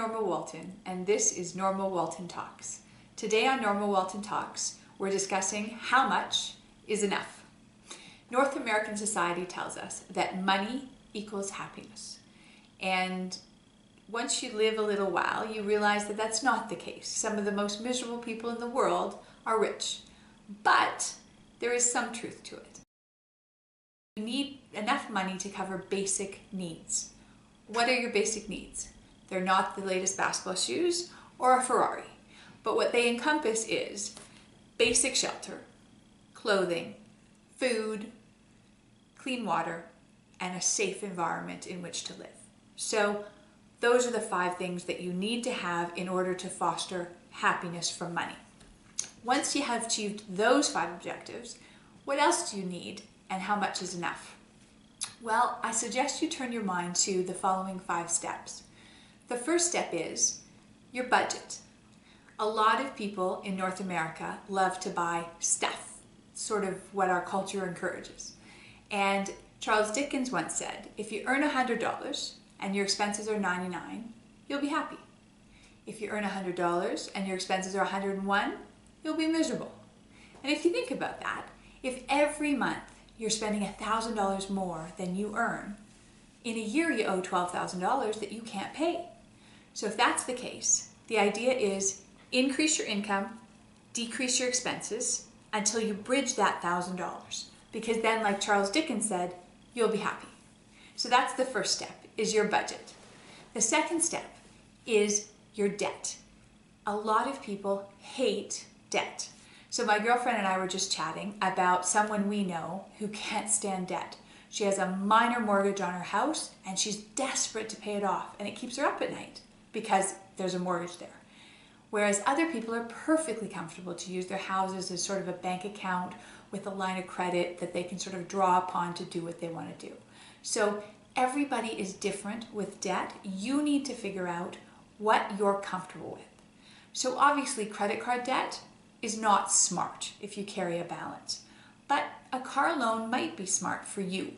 Norma Walton, and this is Norma Walton Talks. Today on Norma Walton Talks, we're discussing how much is enough. North American society tells us that money equals happiness. And once you live a little while, you realize that that's not the case. Some of the most miserable people in the world are rich, but there is some truth to it. You need enough money to cover basic needs. What are your basic needs? They're not the latest basketball shoes or a Ferrari, but what they encompass is basic shelter, clothing, food, clean water, and a safe environment in which to live. So those are the 5 things that you need to have in order to foster happiness from money. Once you have achieved those 5 objectives, what else do you need and how much is enough? Well, I suggest you turn your mind to the following 5 steps. The first step is your budget. A lot of people in North America love to buy stuff, sort of what our culture encourages. And Charles Dickens once said, if you earn $100 and your expenses are $99, you'll be happy. If you earn $100 and your expenses are $101, you'll be miserable. And if you think about that, if every month you're spending $1,000 more than you earn, in a year you owe $12,000 that you can't pay. So if that's the case, the idea is increase your income, decrease your expenses until you bridge that $1,000. Because then, like Charles Dickens said, you'll be happy. So that's the first step, is your budget. The second step is your debt. A lot of people hate debt. So my girlfriend and I were just chatting about someone we know who can't stand debt. She has a minor mortgage on her house and she's desperate to pay it off, and it keeps her up at night because there's a mortgage there. Whereas other people are perfectly comfortable to use their houses as sort of a bank account with a line of credit that they can sort of draw upon to do what they want to do. So everybody is different with debt. You need to figure out what you're comfortable with. So obviously credit card debt is not smart if you carry a balance, but a car loan might be smart for you.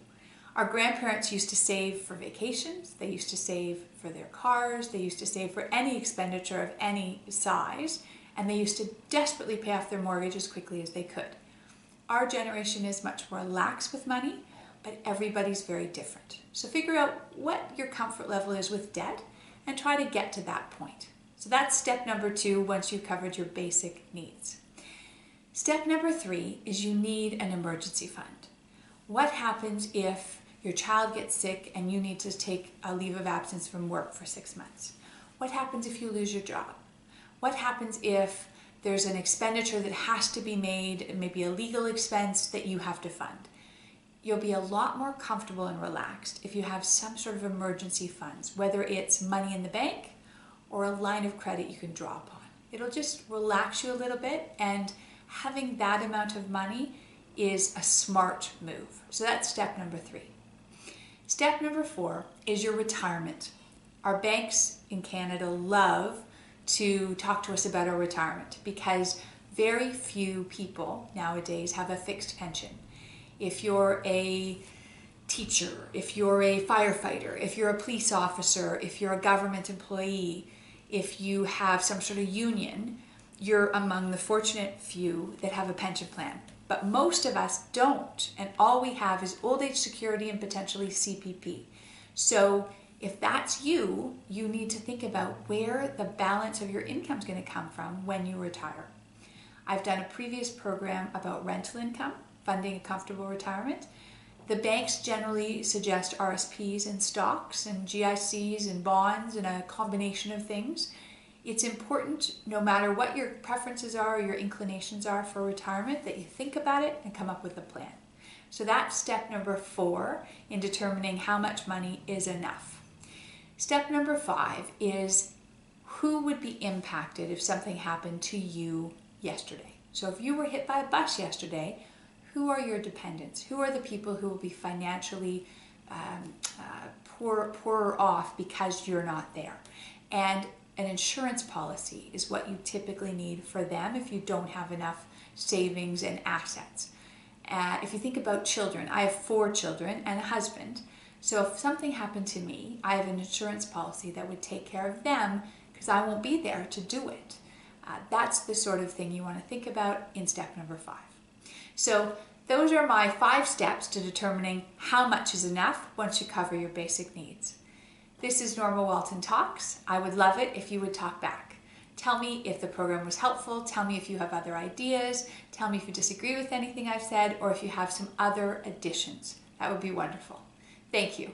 Our grandparents used to save for vacations, they used to save for their cars, they used to save for any expenditure of any size, and they used to desperately pay off their mortgage as quickly as they could. Our generation is much more lax with money, but everybody's very different. So figure out what your comfort level is with debt and try to get to that point. So that's step number 2 once you've covered your basic needs. Step number 3 is you need an emergency fund. What happens if your child gets sick and you need to take a leave of absence from work for 6 months? What happens if you lose your job? What happens if there's an expenditure that has to be made, maybe a legal expense that you have to fund? You'll be a lot more comfortable and relaxed if you have some sort of emergency funds, whether it's money in the bank or a line of credit you can draw upon. It'll just relax you a little bit, and having that amount of money is a smart move. So that's step number 3. Step number 4 is your retirement. Our banks in Canada love to talk to us about our retirement because very few people nowadays have a fixed pension. If you're a teacher, if you're a firefighter, if you're a police officer, if you're a government employee, if you have some sort of union, you're among the fortunate few that have a pension plan. But most of us don't, and all we have is old age security and potentially CPP. So if that's you, you need to think about where the balance of your income is going to come from when you retire. I've done a previous program about rental income, funding a comfortable retirement. The banks generally suggest RSPs and stocks and GICs and bonds and a combination of things. It's important, no matter what your preferences are or your inclinations are for retirement, that you think about it and come up with a plan. So that's step number 4 in determining how much money is enough. Step number 5 is who would be impacted if something happened to you yesterday. So if you were hit by a bus yesterday, who are your dependents? Who are the people who will be financially poorer off because you're not there? And an insurance policy is what you typically need for them if you don't have enough savings and assets. If you think about children, I have 4 children and a husband. So if something happened to me, I have an insurance policy that would take care of them because I won't be there to do it. That's the sort of thing you want to think about in step number 5. So those are my 5 steps to determining how much is enough once you cover your basic needs. This is Norma Walton Talks. I would love it if you would talk back. Tell me if the program was helpful. Tell me if you have other ideas. Tell me if you disagree with anything I've said or if you have some other additions. That would be wonderful. Thank you.